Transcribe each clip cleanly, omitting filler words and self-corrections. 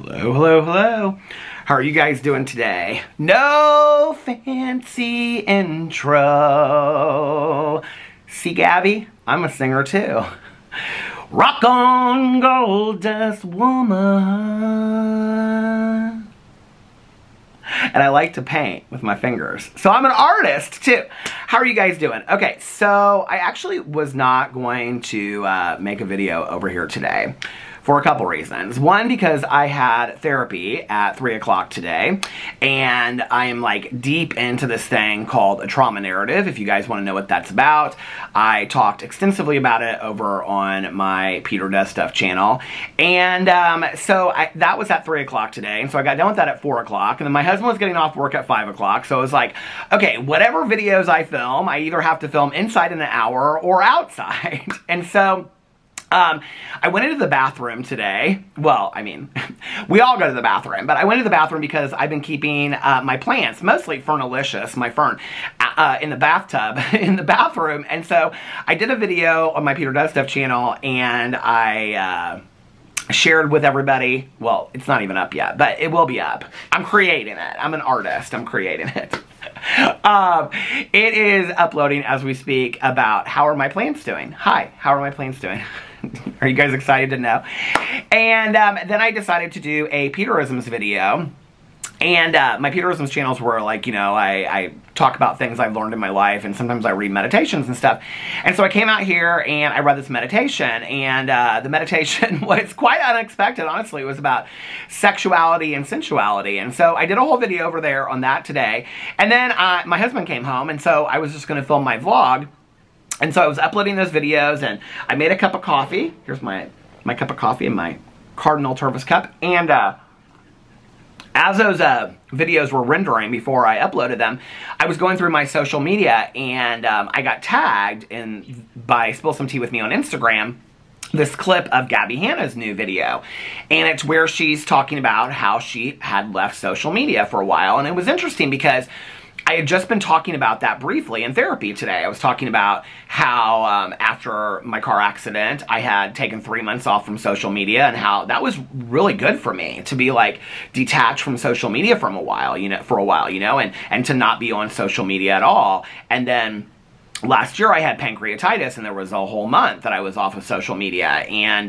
Hello, hello, hello. How are you guys doing today? No fancy intro. See, Gabby? I'm a singer too. Rock on, gold dust woman. And I like to paint with my fingers. So I'm an artist too. How are you guys doing? Okay, so I actually was not going to make a video over here today for a couple reasons. One, because I had therapy at 3 o'clock today, and I am like deep into this thing called a trauma narrative. If you guys want to know what that's about, I talked extensively about it over on my Peter Does Stuff channel. And so that was at 3 o'clock today, and so I got done with that at 4 o'clock, and then my husband was getting off work at 5 o'clock, so I was like, okay, whatever videos I film, I either have to film inside in an hour or outside. And so I went into the bathroom today. Well, I mean, we all go to the bathroom, but I went to the bathroom because I've been keeping my plants, mostly Fernalicious, my fern, in the bathtub, in the bathroom. And so I did a video on my Peter Does Stuff channel, and I shared with everybody. Well, it's not even up yet, but it will be up. I'm creating it. I'm an artist. I'm creating it. It is uploading as we speak about how are my plants doing. Hi, how are my plants doing? Are you guys excited to know? And then I decided to do a Peterisms video. And my Peterisms channels were like, you know, I talk about things I've learned in my life, and sometimes I read meditations and stuff. And so I came out here and I read this meditation, and the meditation was quite unexpected, honestly. It was about sexuality and sensuality. And so I did a whole video over there on that today. And then my husband came home, and so I was just going to film my vlog. And so I was uploading those videos, and I made a cup of coffee. Here's my cup of coffee in my Cardinal Turvis cup. And as those videos were rendering before I uploaded them, I was going through my social media, and I got tagged by Spill Some Tea With Me on Instagram, this clip of Gabbie Hanna's new video. And it's where she's talking about how she had left social media for a while. And it was interesting because I had just been talking about that briefly in therapy today. I was talking about how after my car accident, I had taken 3 months off from social media, and how that was really good for me to be like detached from social media for a while, you know, and to not be on social media at all. And then last year I had pancreatitis, and there was a whole month that I was off of social media, and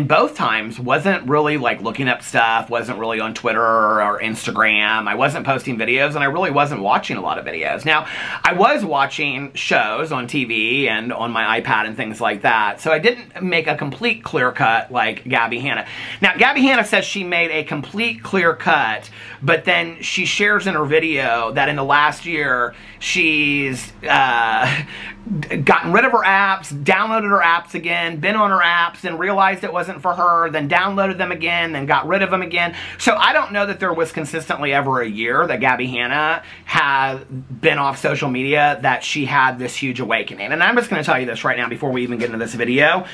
both times wasn't really like looking up stuff, wasn't really on Twitter or Instagram. I wasn't posting videos, and I really wasn't watching a lot of videos. Now, I was watching shows on TV and on my iPad and things like that, so I didn't make a complete clear cut like Gabbie Hanna. Now, Gabbie Hanna says she made a complete clear cut, but then she shares in her video that in the last year she's gotten rid of her apps, downloaded her apps again, been on her apps, and realized it wasn't for her, then downloaded them again, then got rid of them again. So I don't know that there was consistently ever a year that Gabbie Hanna has been off social media that she had this huge awakening. And I'm just going to tell you this right now before we even get into this video.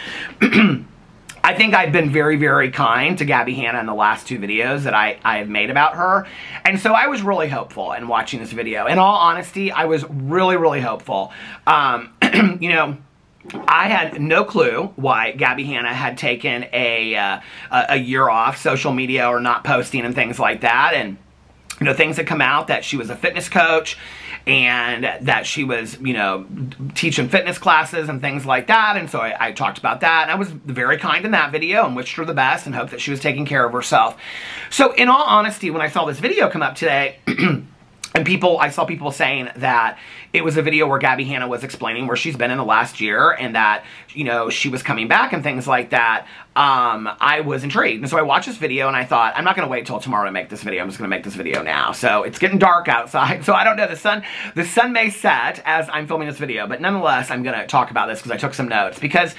I think I've been very, very kind to Gabbie Hanna in the last 2 videos that I have made about her. And so I was really hopeful in watching this video. In all honesty, I was really, really hopeful. You know, I had no clue why Gabbie Hanna had taken a year off social media or not posting and things like that. And, you know, things had come out that she was a fitness coach, and that she was, you know, teaching fitness classes and things like that. And so I talked about that, and I was very kind in that video and wished her the best and hoped that she was taking care of herself. So in all honesty, when I saw this video come up today, and I saw people saying that it was a video where Gabbie Hanna was explaining where she's been in the last year, and that, you know, she was coming back and things like that, I was intrigued. And so I watched this video, and I thought, I'm not going to wait till tomorrow to make this video. I'm just going to make this video now. So it's getting dark outside, so I don't know. The sun may set as I'm filming this video, but nonetheless, I'm going to talk about this because I took some notes, because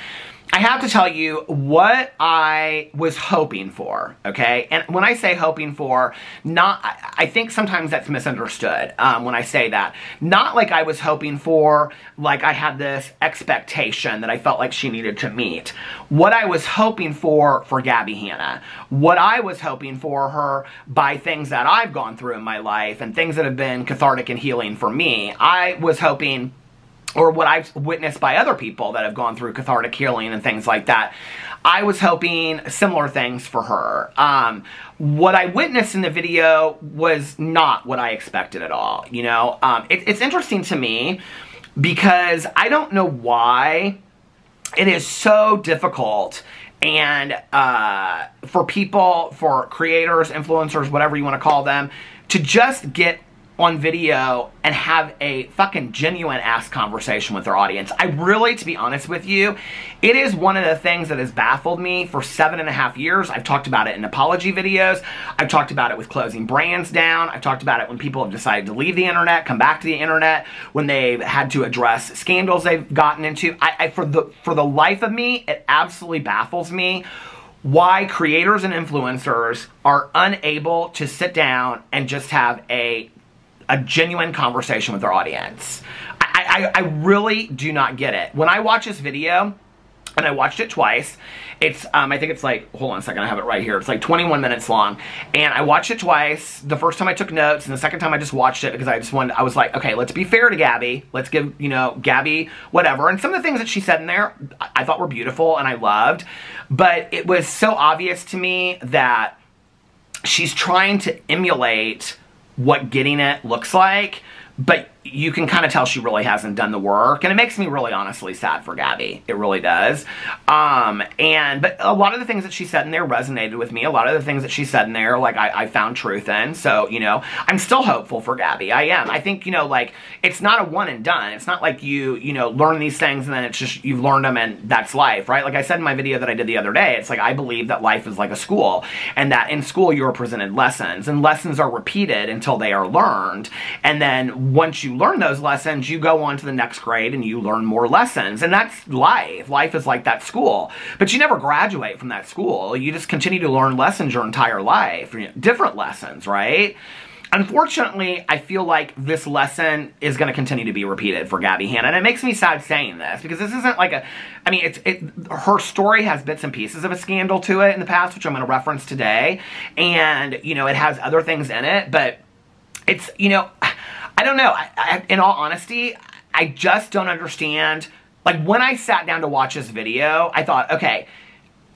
I have to tell you what I was hoping for, okay? And when I say hoping for, I think sometimes that's misunderstood when I say that. Not like I was hoping for, like I had this expectation that I felt like she needed to meet. What I was hoping for Gabbie Hanna, what I was hoping for her by things that I've gone through in my life and things that have been cathartic and healing for me, I was hoping or what I've witnessed by other people that have gone through cathartic healing and things like that. I was hoping similar things for her. What I witnessed in the video was not what I expected at all. You know, it's interesting to me because I don't know why it is so difficult and for people, for creators, influencers, whatever you want to call them, to just get on video and have a fucking genuine ass conversation with their audience. I really, to be honest with you, it is one of the things that has baffled me for 7.5 years. I've talked about it in apology videos. I've talked about it with closing brands down. I've talked about it when people have decided to leave the internet, come back to the internet, when they've had to address scandals they've gotten into. For the life of me, it absolutely baffles me why creators and influencers are unable to sit down and just have a genuine conversation with their audience. I really do not get it. When I watch this video, and I watched it twice, it's, I think it's like, hold on a second, I have it right here. It's like 21 minutes long. And I watched it twice. The first time I took notes, and the second time I just watched it because I was like, okay, let's be fair to Gabbie. Let's give, you know, Gabbie whatever. And some of the things that she said in there, I thought were beautiful and I loved. But it was so obvious to me that she's trying to emulate what getting it looks like, but you can kind of tell she really hasn't done the work, and it makes me really honestly sad for Gabbie. It really does. But a lot of the things that she said in there resonated with me. A lot of the things that she said in there, like, I found truth in. So, you know, I'm still hopeful for Gabbie. I am. I think, you know, like, it's not a one and done. It's not like you know, learn these things and then it's just, you've learned them and that's life, right? Like I said in my video that I did the other day, it's like, I believe that life is like a school, and that in school you are presented lessons, and lessons are repeated until they are learned. And then once you learn those lessons, you go on to the next grade and you learn more lessons. And that's life. Life is like that school. But you never graduate from that school. You just continue to learn lessons your entire life. You know, different lessons, right? Unfortunately, I feel like this lesson is going to continue to be repeated for Gabbie Hanna. And it makes me sad saying this, because this isn't like a, I mean, her story has bits and pieces of a scandal to it in the past, which I'm going to reference today. And, you know, it has other things in it, but it's, you know, I don't know. In all honesty, I just don't understand. Like, when I sat down to watch this video, I thought, okay,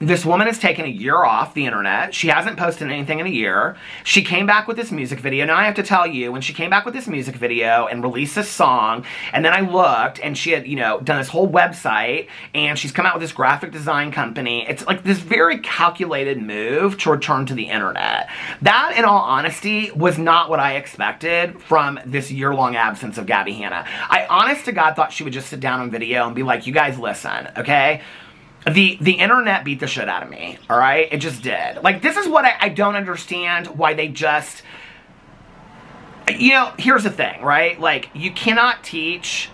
this woman has taken a year off the internet. She hasn't posted anything in a year. She came back with this music video. Now I have to tell you, when she came back with this music video and released this song, and then I looked, and she had, you know, done this whole website, and she's come out with this graphic design company. It's like this very calculated move to return to the internet. That, in all honesty, was not what I expected from this year-long absence of Gabbie Hanna. I, honest to God, thought she would just sit down on video and be like, you guys listen, okay? The internet beat the shit out of me, all right? It just did. Like, this is what I don't understand, why they just, you know, here's the thing, right? Like, you cannot teach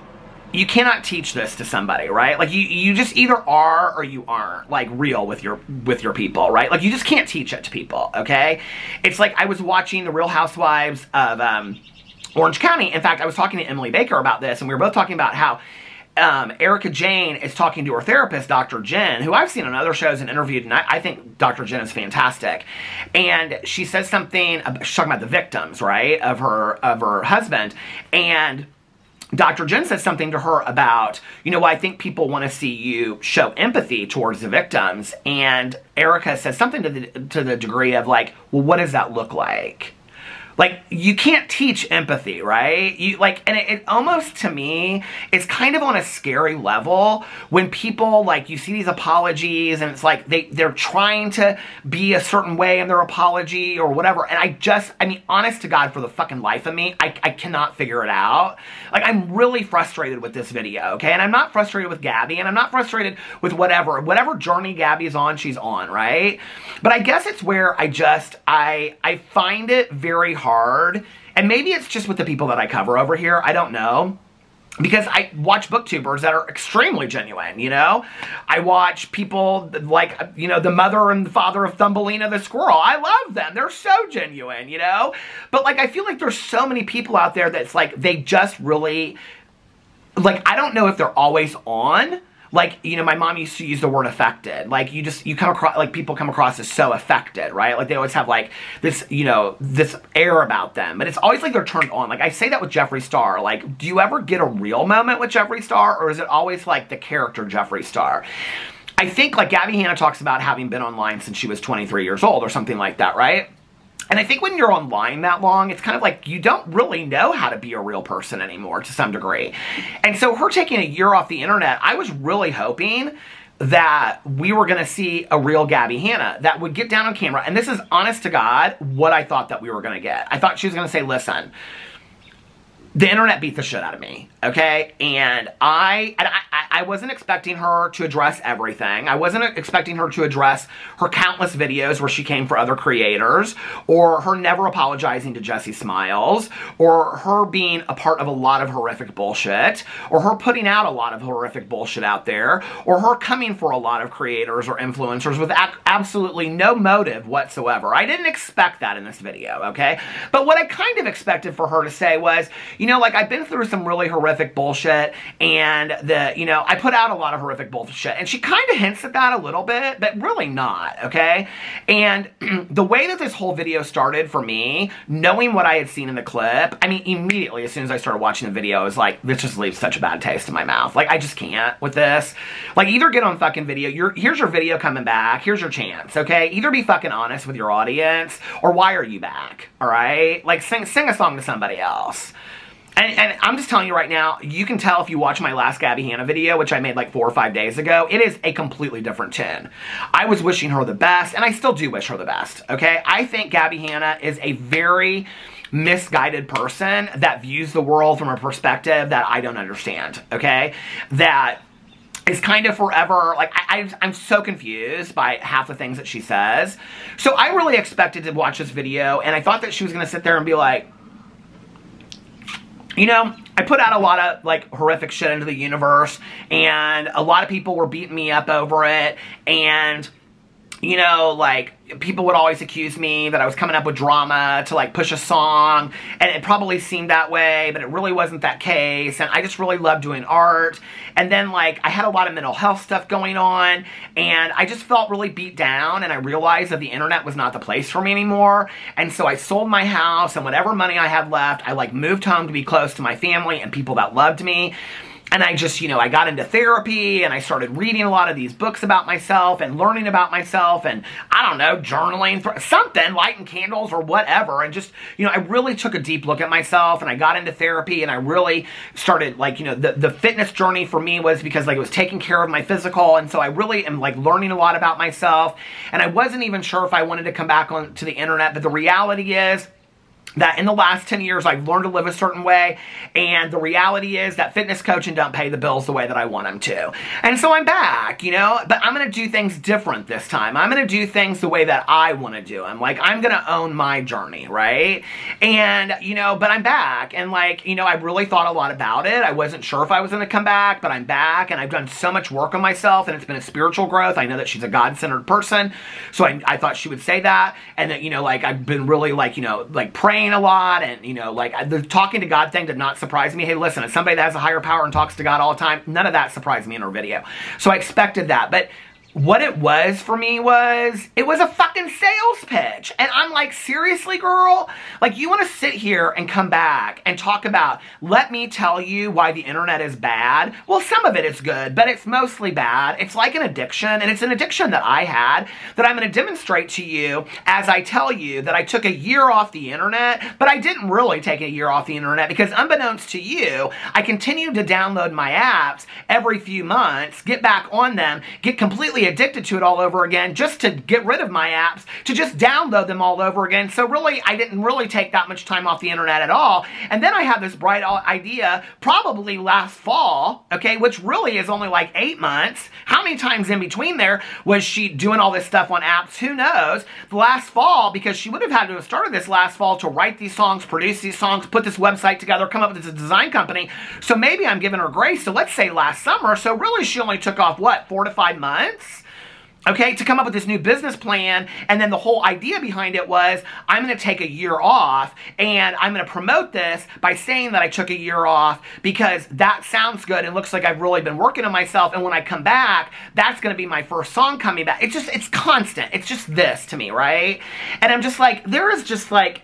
this to somebody, right? Like, you just either are or you aren't, like, real with your people, right? Like, you just can't teach it to people, okay? It's like, I was watching The Real Housewives of Orange County. In fact, I was talking to Emily Baker about this, and we were both talking about how Erica Jane is talking to her therapist, Dr. Jen, who I've seen on other shows and interviewed, and I think Dr. Jen is fantastic. And she says something, she's talking about the victims, right, of her husband, and Dr. Jen says something to her about, you know, I think people want to see you show empathy towards the victims, and Erica says something to the degree of, like, well, what does that look like? Like, you can't teach empathy, right? You, like, and it almost, to me, is kind of on a scary level when people, like, you see these apologies and it's like they're trying to be a certain way in their apology or whatever. And I mean, honest to God, for the fucking life of me, I cannot figure it out. Like, I'm really frustrated with this video, okay? And I'm not frustrated with Gabbie, and I'm not frustrated with whatever journey Gabbie's on, she's on, right? But I guess it's where I find it very hard, and maybe it's just with the people that I cover over here, I don't know, because I watch booktubers that are extremely genuine, you know? I watch people like, you know, the mother and the father of Thumbelina the squirrel. I love them. They're so genuine, you know? But, like, I feel like there's so many people out there that's like, they just really, like, I don't know if they're always on, like, you know, my mom used to use the word affected. Like, you come across, like, people come across as so affected, right? Like, they always have, like, this, you know, this air about them. But it's always like they're turned on. Like, I say that with Jeffree Star. Like, do you ever get a real moment with Jeffree Star? Or is it always, like, the character Jeffree Star? I think, like, Gabbie Hanna talks about having been online since she was 23 years old or something like that, right? And I think when you're online that long, it's kind of like you don't really know how to be a real person anymore to some degree. And so her taking a year off the internet, I was really hoping that we were going to see a real Gabbie Hanna that would get down on camera. And this is, honest to God, what I thought that we were going to get. I thought she was going to say, listen, the internet beat the shit out of me, okay? And I wasn't expecting her to address everything. I wasn't expecting her to address her countless videos where she came for other creators, or her never apologizing to Jessie Smiles, or her being a part of a lot of horrific bullshit, or her putting out a lot of horrific bullshit out there, or her coming for a lot of creators or influencers with absolutely no motive whatsoever. I didn't expect that in this video, okay? But what I kind of expected for her to say was, you know, like, I've been through some really horrific bullshit, and you know, I put out a lot of horrific bullshit, and she kind of hints at that a little bit, but really not, okay? And the way that this whole video started for me, knowing what I had seen in the clip, I mean, immediately, as soon as I started watching the video, I was like, this just leaves such a bad taste in my mouth. Like, I just can't with this. Like, either get on fucking video, here's your video coming back, here's your chance, okay? Either be fucking honest with your audience, or why are you back, all right? Like, sing a song to somebody else. And I'm just telling you right now, you can tell if you watch my last Gabbie Hanna video, which I made like 4 or 5 days ago, it is a completely different tune. I was wishing her the best, and I still do wish her the best, okay? I think Gabbie Hanna is a very misguided person that views the world from a perspective that I don't understand, okay? That is kind of forever, like, I'm so confused by half the things that she says. So I really expected to watch this video, and I thought that she was going to sit there and be like, you know, I put out a lot of, like, horrific shit into the universe, and a lot of people were beating me up over it, and, you know, like, people would always accuse me that I was coming up with drama to, like, push a song, and it probably seemed that way, but it really wasn't that case, and I just really loved doing art. And then, like, I had a lot of mental health stuff going on, and I just felt really beat down, and I realized that the internet was not the place for me anymore. And so I sold my house, and whatever money I had left, I, like, moved home to be close to my family and people that loved me. And I just, you know, I got into therapy, and I started reading a lot of these books about myself and learning about myself, and, I don't know, journaling, something, lighting candles or whatever, and just, you know, I really took a deep look at myself, and I got into therapy, and I really started, like, you know, the fitness journey for me was because, like, it was taking care of my physical, and so I really am, like, learning a lot about myself, and I wasn't even sure if I wanted to come back onto the internet, but the reality is that in the last 10 years, I've learned to live a certain way, and the reality is that fitness coaching don't pay the bills the way that I want them to. And so I'm back, you know, but I'm going to do things different this time. I'm going to do things the way that I want to do them. Like, I'm going to own my journey, right? And, you know, but I'm back, and, like, you know, I really thought a lot about it. I wasn't sure if I was going to come back, but I'm back, and I've done so much work on myself, and it's been a spiritual growth. I know that she's a God-centered person, so I thought she would say that, and that, you know, like, I've been really, like, you know, like, praying a lot, and, you know, like, the talking to God thing did not surprise me. Hey, listen, as somebody that has a higher power and talks to God all the time, none of that surprised me in her video. So I expected that, but what it was for me was, it was a fucking sales pitch. And I'm like, seriously, girl? Like, you want to sit here and come back and talk about, let me tell you why the internet is bad? Well, some of it is good, but it's mostly bad. It's like an addiction, and it's an addiction that I had that I'm going to demonstrate to you as I tell you that I took a year off the internet, but I didn't really take a year off the internet because, unbeknownst to you, I continued to download my apps every few months, get back on them, get completely addicted to it all over again, just to get rid of my apps, to just download them all over again. So really, I didn't really take that much time off the internet at all. And then I had this bright idea, probably last fall, okay, which really is only like 8 months. How many times in between there was she doing all this stuff on apps? Who knows? The last fall, because she would have had to have started this last fall to write these songs, produce these songs, put this website together, come up with this design company. So maybe I'm giving her grace. So let's say last summer. So really, she only took off, what, 4 to 5 months? okay, to come up with this new business plan. And then the whole idea behind it was, I'm going to take a year off and I'm going to promote this by saying that I took a year off because that sounds good and looks like I've really been working on myself. And when I come back, that's going to be my first song coming back. It's constant. It's just this to me, right? And I'm just like, there is just like,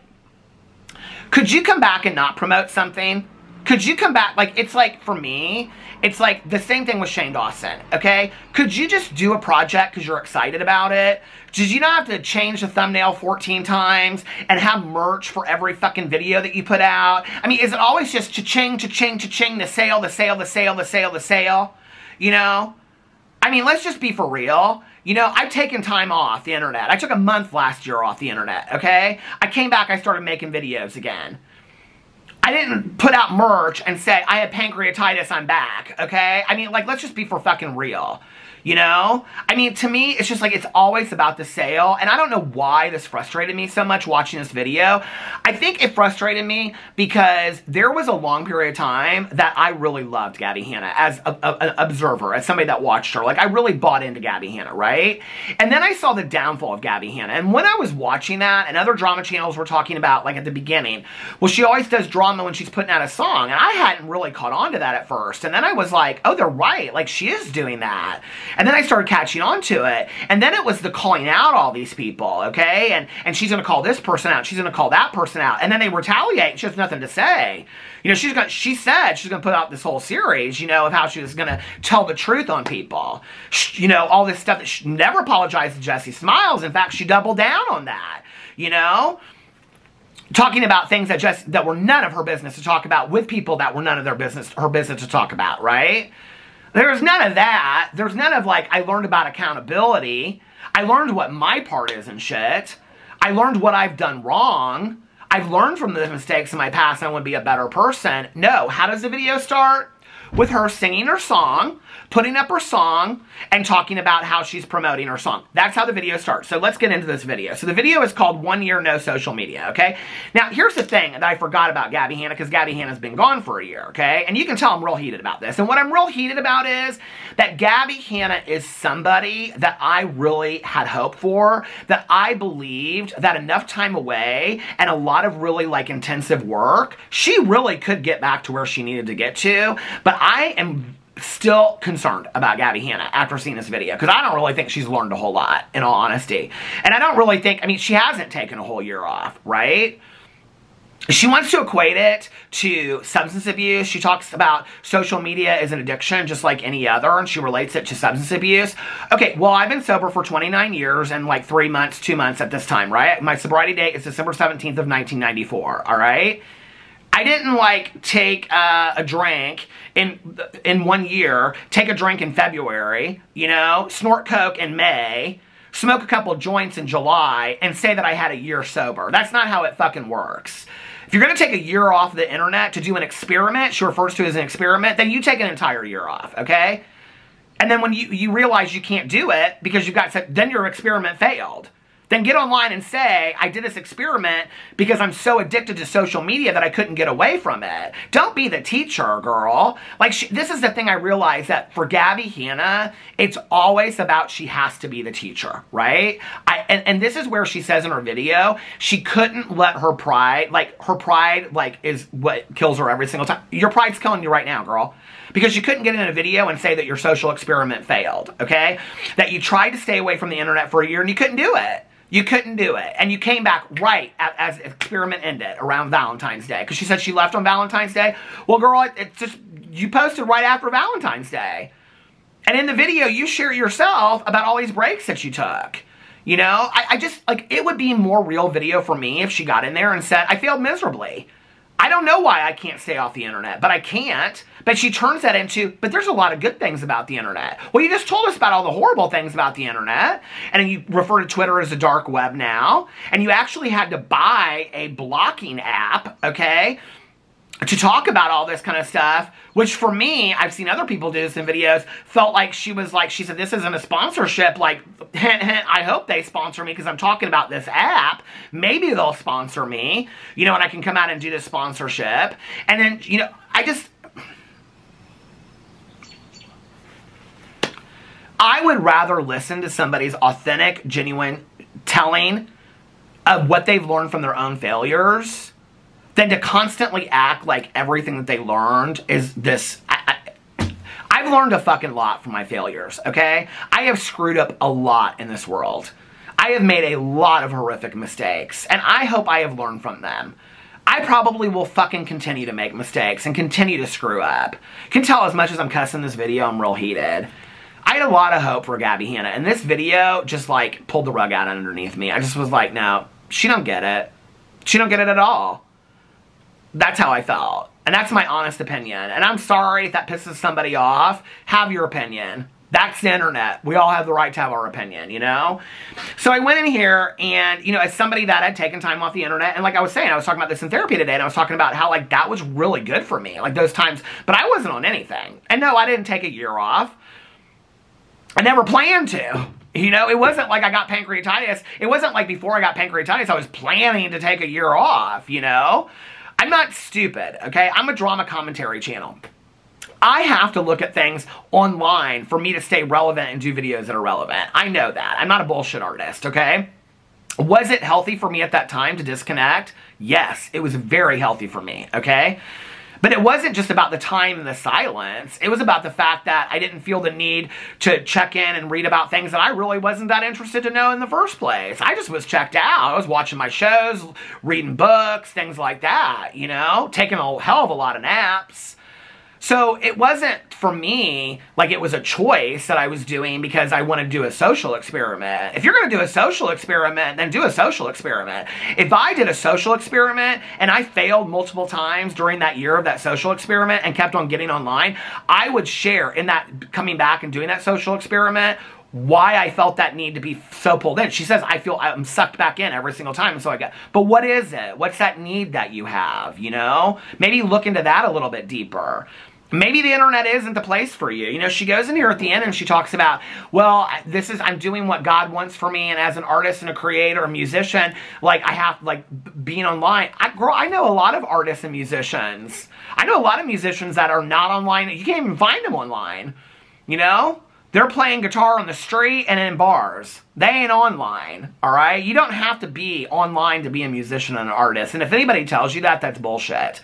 could you come back and not promote something? Could you come back? Like, it's like, for me, it's like the same thing with Shane Dawson, okay? Could you just do a project because you're excited about it? Did you not have to change the thumbnail 14 times and have merch for every fucking video that you put out? I mean, is it always just cha-ching, cha-ching, cha-ching, the sale, the sale, the sale, the sale, the sale? You know? I mean, let's just be for real. You know, I've taken time off the internet. I took a month last year off the internet, okay? I came back, I started making videos again. I didn't put out merch and say, I had pancreatitis, I'm back, okay? I mean, like, let's just be for fucking real, you know? I mean, to me, it's just like, it's always about the sale, and I don't know why this frustrated me so much watching this video. I think it frustrated me because there was a long period of time that I really loved Gabbie Hanna as an observer, as somebody that watched her. Like, I really bought into Gabbie Hanna, right? And then I saw the downfall of Gabbie Hanna, and when I was watching that, and other drama channels were talking about, like, at the beginning, well, she always does drama when she's putting out a song, and I hadn't really caught on to that at first, and then I was like, oh, they're right, like, she is doing that. And then I started catching on to it, and then it was the calling out all these people, okay, and she's gonna call this person out, she's gonna call that person out, and then they retaliate, and she has nothing to say. You know, she said she's gonna put out this whole series, you know, of how she was gonna tell the truth on people. You know, all this stuff that she never apologized to Jessie Smiles. In fact, she doubled down on that, you know? Talking about things that were none of her business to talk about with people that were none of her business to talk about, right? There's none of that. There's none of, like, I learned about accountability. I learned what my part is in shit. I learned what I've done wrong. I've learned from the mistakes in my past and I want to be a better person. No. How does the video start? With her singing her song, putting up her song, and talking about how she's promoting her song. That's how the video starts. So let's get into this video. So the video is called 1 Year No Social Media, okay? Now, here's the thing that I forgot about Gabbie Hanna, because Gabbie Hanna's been gone for a year, okay? And you can tell I'm real heated about this. And what I'm real heated about is that Gabbie Hanna is somebody that I really had hope for, that I believed that enough time away and a lot of really, like, intensive work, she really could get back to where she needed to get to. But I am still concerned about Gabbie Hanna after seeing this video, because I don't really think she's learned a whole lot, in all honesty. And I don't really think, I mean, she hasn't taken a whole year off, right? She wants to equate it to substance abuse. She talks about social media is an addiction just like any other, and she relates it to substance abuse. Okay, well, I've been sober for 29 years and like 2 months at this time, right? My sobriety date is December 17th of 1994, all right? I didn't, like, take a drink in 1 year, take a drink in February, you know, snort coke in May, smoke a couple joints in July, and say that I had a year sober. That's not how it fucking works. If you're going to take a year off the internet to do an experiment, she refers to it as an experiment, then you take an entire year off, okay? And then when you realize you can't do it because then your experiment failed. Then get online and say, I did this experiment because I'm so addicted to social media that I couldn't get away from it. Don't be the teacher, girl. Like, this is the thing I realized, that for Gabbie Hanna, it's always about she has to be the teacher, right? And this is where she says in her video, she couldn't let her pride, is what kills her every single time. Your pride's killing you right now, girl. Because you couldn't get in a video and say that your social experiment failed, okay? That you tried to stay away from the internet for a year and you couldn't do it. You couldn't do it. And you came back right as the experiment ended around Valentine's Day. Because she said she left on Valentine's Day. Well, girl, it's just, you posted right after Valentine's Day. And in the video, you share yourself about all these breaks that you took. You know, I just, like, it would be a more real video for me if she got in there and said, I failed miserably. I don't know why I can't stay off the internet, but I can't. But she turns that into, but there's a lot of good things about the internet. Well, you just told us about all the horrible things about the internet, and you refer to Twitter as the dark web now, and you actually had to buy a blocking app, okay, to talk about all this kind of stuff, which for me, I've seen other people do this in videos, felt like she said, this isn't a sponsorship, like, hint, hint, I hope they sponsor me because I'm talking about this app. Maybe they'll sponsor me, you know, and I can come out and do this sponsorship. And then, you know, I would rather listen to somebody's authentic, genuine telling of what they've learned from their own failures than to constantly act like everything that they learned is this. I've learned a fucking lot from my failures, okay? I have screwed up a lot in this world. I have made a lot of horrific mistakes, and I hope I have learned from them. I probably will fucking continue to make mistakes and continue to screw up. You can tell as much as I'm cussing this video, I'm real heated. I had a lot of hope for Gabbie Hanna, and this video just, like, pulled the rug out underneath me. I just was like, no, she don't get it. She don't get it at all. That's how I felt. And that's my honest opinion. And I'm sorry if that pisses somebody off. Have your opinion. That's the internet. We all have the right to have our opinion, you know? So I went in here and, you know, as somebody that had taken time off the internet, and like I was saying, I was talking about this in therapy today, and I was talking about how, like, that was really good for me, like, those times. But I wasn't on anything. And no, I didn't take a year off. I never planned to. You know, it wasn't like I got pancreatitis. It wasn't like before I got pancreatitis, I was planning to take a year off, you know? I'm not stupid, okay? I'm a drama commentary channel. I have to look at things online for me to stay relevant and do videos that are relevant. I know that. I'm not a bullshit artist, okay? Was it healthy for me at that time to disconnect? Yes, it was very healthy for me, okay? But it wasn't just about the time and the silence. It was about the fact that I didn't feel the need to check in and read about things that I really wasn't that interested to know in the first place. I just was checked out. I was watching my shows, reading books, things like that, you know? Taking a hell of a lot of naps. So it wasn't, for me, like it was a choice that I was doing because I want to do a social experiment. If you're going to do a social experiment, then do a social experiment. If I did a social experiment and I failed multiple times during that year of that social experiment and kept on getting online, I would share in that, coming back and doing that social experiment, why I felt that need to be so pulled in. She says, I feel I'm sucked back in every single time. And so I get, but what is it? What's that need that you have, you know? Maybe look into that a little bit deeper. Maybe the internet isn't the place for you. You know, she goes in here at the end and she talks about, well, I'm doing what God wants for me, and as an artist and a creator, a musician, like, I have, like, being online. Girl, I know a lot of artists and musicians. I know a lot of musicians that are not online. You can't even find them online, you know? They're playing guitar on the street and in bars. They ain't online, all right? You don't have to be online to be a musician and an artist. And if anybody tells you that, that's bullshit.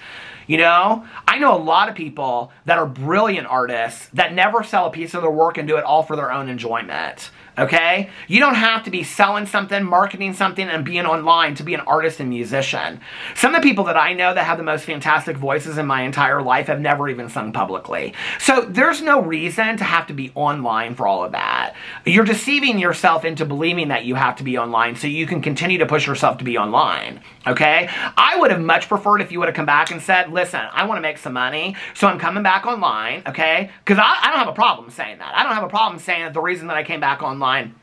You know, I know a lot of people that are brilliant artists that never sell a piece of their work and do it all for their own enjoyment, okay? You don't have to be selling something, marketing something, and being online to be an artist and musician. Some of the people that I know that have the most fantastic voices in my entire life have never even sung publicly. So there's no reason to have to be online for all of that. You're deceiving yourself into believing that you have to be online so you can continue to push yourself to be online, okay? I would have much preferred if you would have come back and said, listen, I want to make some money, so I'm coming back online, okay? Because I don't have a problem saying that. I don't have a problem saying that the reason that I came back online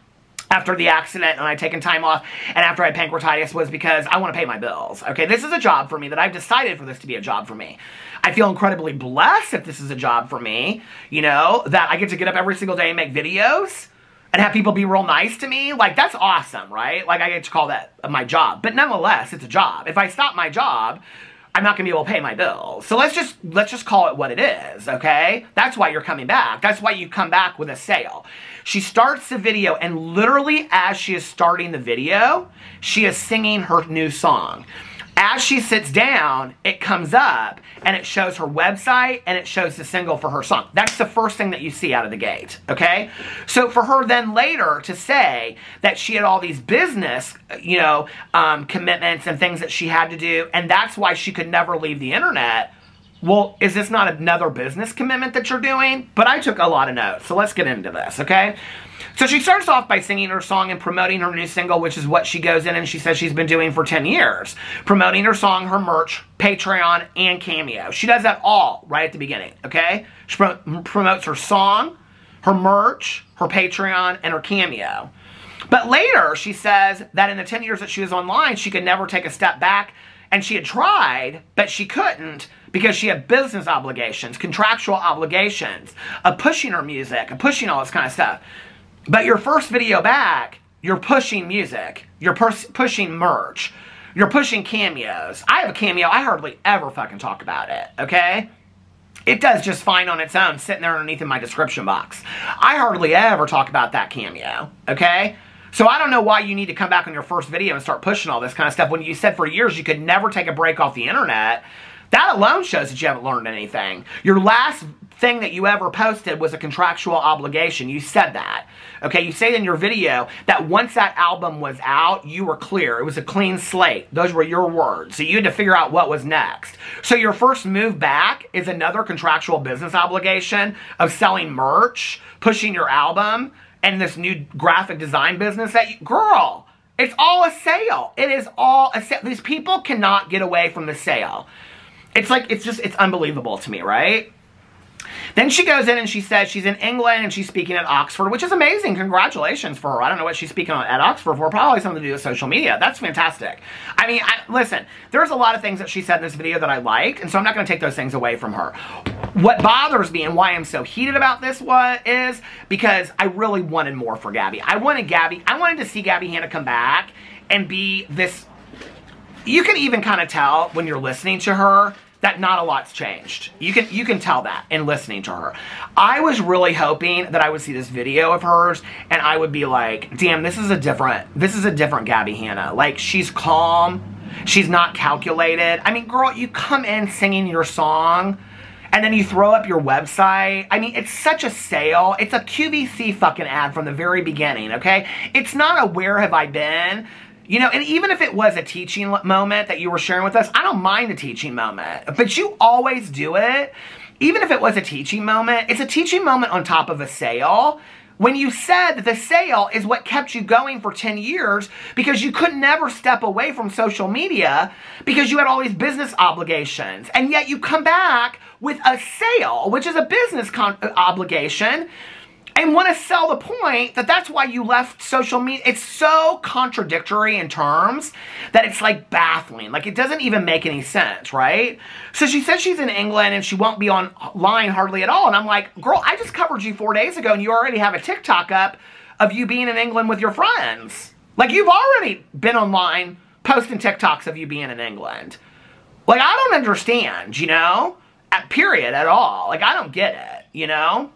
after the accident and I'd taken time off and after I had pancreatitis was because I want to pay my bills, okay? This is a job for me that I've decided for this to be a job for me. I feel incredibly blessed if this is a job for me, you know, that I get to get up every single day and make videos and have people be real nice to me. Like, that's awesome, right? Like, I get to call that my job. But nonetheless, it's a job. If I stop my job, I'm not going to be able to pay my bills. So let's just call it what it is, okay? That's why you're coming back. That's why you come back with a sale. She starts the video, and literally as she is starting the video, she is singing her new song. As she sits down, it comes up, and it shows her website, and it shows the single for her song. That's the first thing that you see out of the gate, okay? So for her then later to say that she had all these business, you know, commitments and things that she had to do, and that's why she could never leave the internet, well, is this not another business commitment that you're doing? But I took a lot of notes, so let's get into this, okay? So she starts off by singing her song and promoting her new single, which is what she goes in and she says she's been doing for 10 years. Promoting her song, her merch, Patreon, and Cameo. She does that all right at the beginning, okay? She promotes her song, her merch, her Patreon, and her Cameo. But later, she says that in the 10 years that she was online, she could never take a step back, and she had tried, but she couldn't because she had business obligations, contractual obligations, of pushing her music, of pushing all this kind of stuff. But your first video back, you're pushing music, you're pushing merch, you're pushing cameos. I have a cameo, I hardly ever fucking talk about it, okay? It does just fine on its own, sitting there underneath in my description box. I hardly ever talk about that cameo, okay? So I don't know why you need to come back on your first video and start pushing all this kind of stuff when you said for years you could never take a break off the internet. That alone shows that you haven't learned anything. Your last thing that you ever posted was a contractual obligation. You said that. Okay, you say in your video that once that album was out, you were clear. It was a clean slate. Those were your words. So you had to figure out what was next. So your first move back is another contractual business obligation of selling merch, pushing your album, and this new graphic design business that you... Girl, it's all a sale. It is all a sale. These people cannot get away from the sale. It's like, it's unbelievable to me, right? Then she goes in and she says she's in England and she's speaking at Oxford, which is amazing. Congratulations for her. I don't know what she's speaking at Oxford for. Probably something to do with social media. That's fantastic. I mean, listen, there's a lot of things that she said in this video that I liked, and so I'm not going to take those things away from her. What bothers me and why I'm so heated about this is because I really wanted more for Gabbie. I wanted to see Gabbie Hanna come back and be this... You can even kind of tell when you're listening to her that not a lot's changed. You can tell that in listening to her. I was really hoping that I would see this video of hers and I would be like, damn, this is a different Gabbie Hanna. Like, she's calm, she's not calculated. I mean, girl, you come in singing your song and then you throw up your website. I mean, it's such a sale. It's a QVC fucking ad from the very beginning, okay? It's not a where have I been. You know, and even if it was a teaching moment that you were sharing with us, I don't mind a teaching moment. But you always do it. Even if it was a teaching moment, it's a teaching moment on top of a sale. When you said that the sale is what kept you going for 10 years because you could never step away from social media because you had all these business obligations. And yet you come back with a sale, which is a business obligation, and want to sell the point that that's why you left social media. It's so contradictory in terms that it's like baffling. Like, it doesn't even make any sense, right? So she says she's in England and she won't be online hardly at all. And I'm like, girl, I just covered you 4 days ago and you already have a TikTok up of you being in England with your friends. Like, you've already been online posting TikToks of you being in England. Like, I don't understand, you know? Period at all. Like, I don't get it, you know?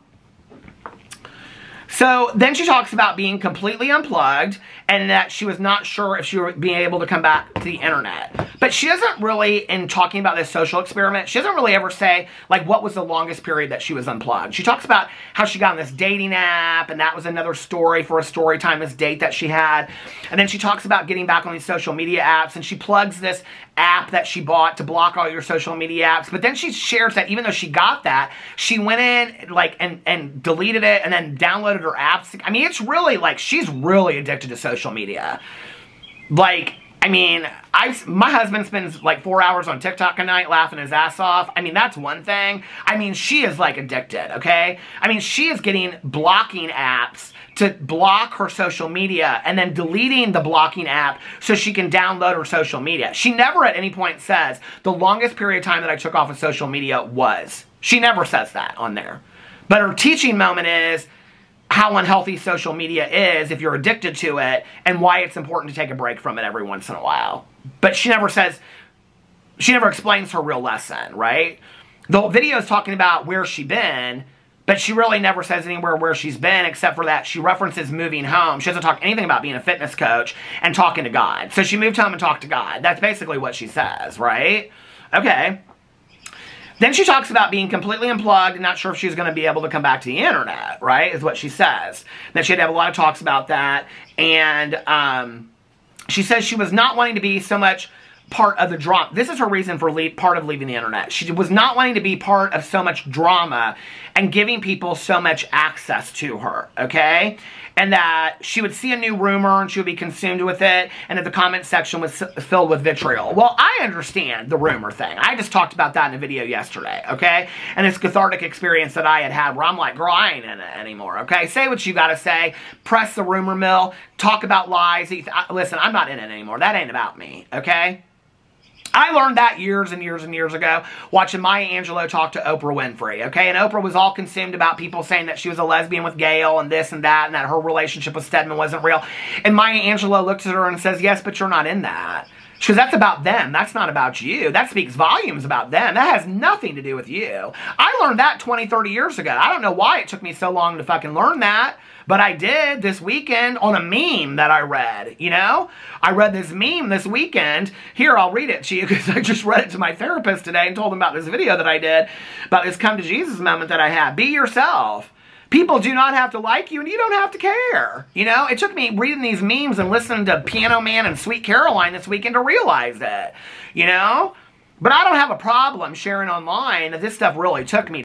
So then she talks about being completely unplugged and that she was not sure if she would be able to come back to the internet. But she doesn't really, in talking about this social experiment, she doesn't really ever say, like, what was the longest period that she was unplugged. She talks about how she got on this dating app, and that was another story for a story time, this date that she had. And then she talks about getting back on these social media apps, and she plugs this app that she bought to block all your social media apps. But then she shares that even though she got that, she went in, like, and deleted it, and then downloaded her apps. I mean, it's really, like, she's really addicted to social media. Like, I mean, my husband spends like 4 hours on TikTok a night laughing his ass off. I mean, that's one thing. I mean, she is like addicted, okay? I mean, she is getting blocking apps to block her social media and then deleting the blocking app so she can download her social media. She never at any point says the longest period of time that I took off of social media was. She never says that on there. But her teaching moment is how unhealthy social media is if you're addicted to it and why it's important to take a break from it every once in a while. But she never says, she never explains her real lesson, right? The video is talking about where she's been, but she really never says anywhere where she's been except for that she references moving home. She doesn't talk anything about being a fitness coach and talking to God. So she moved home and talked to God. That's basically what she says, right? Okay. Then she talks about being completely unplugged and not sure if she's going to be able to come back to the internet, right, is what she says. Then she had to have a lot of talks about that. And she says she was not wanting to be so much part of the drama. This is her reason for part of leaving the internet. She was not wanting to be part of so much drama and giving people so much access to her, okay? And that she would see a new rumor and she would be consumed with it, and that the comment section was filled with vitriol. Well, I understand the rumor thing. I just talked about that in a video yesterday, okay? And this cathartic experience that I had where I'm like, girl, I ain't in it anymore, okay? Say what you gotta say. Press the rumor mill. Talk about lies. Listen, I'm not in it anymore. That ain't about me, okay? I learned that years and years and years ago watching Maya Angelou talk to Oprah Winfrey, okay? And Oprah was all consumed about people saying that she was a lesbian with Gail and this and that her relationship with Stedman wasn't real. And Maya Angelou looks at her and says, yes, but you're not in that. Because that's about them. That's not about you. That speaks volumes about them. That has nothing to do with you. I learned that 20, 30 years ago. I don't know why it took me so long to fucking learn that. But I did this weekend on a meme that I read, you know? I read this meme this weekend. Here, I'll read it to you because I just read it to my therapist today and told him about this video that I did, about this come to Jesus moment that I had. Be yourself. People do not have to like you, and you don't have to care. You know, it took me reading these memes and listening to Piano Man and Sweet Caroline this weekend to realize it, you know? But I don't have a problem sharing online. This stuff really took me.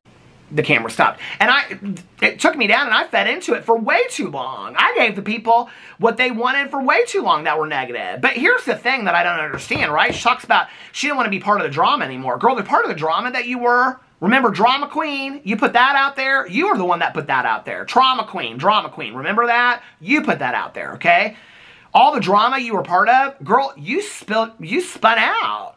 The camera stopped. And it took me down, and I fed into it for way too long. I gave the people what they wanted for way too long that were negative. But here's the thing that I don't understand, right? She talks about she didn't want to be part of the drama anymore. Girl, the part of the drama that you were. Remember Drama Queen? You put that out there. You were the one that put that out there. Trauma Queen, Drama Queen. Remember that? You put that out there, okay? All the drama you were part of, girl, you spun out.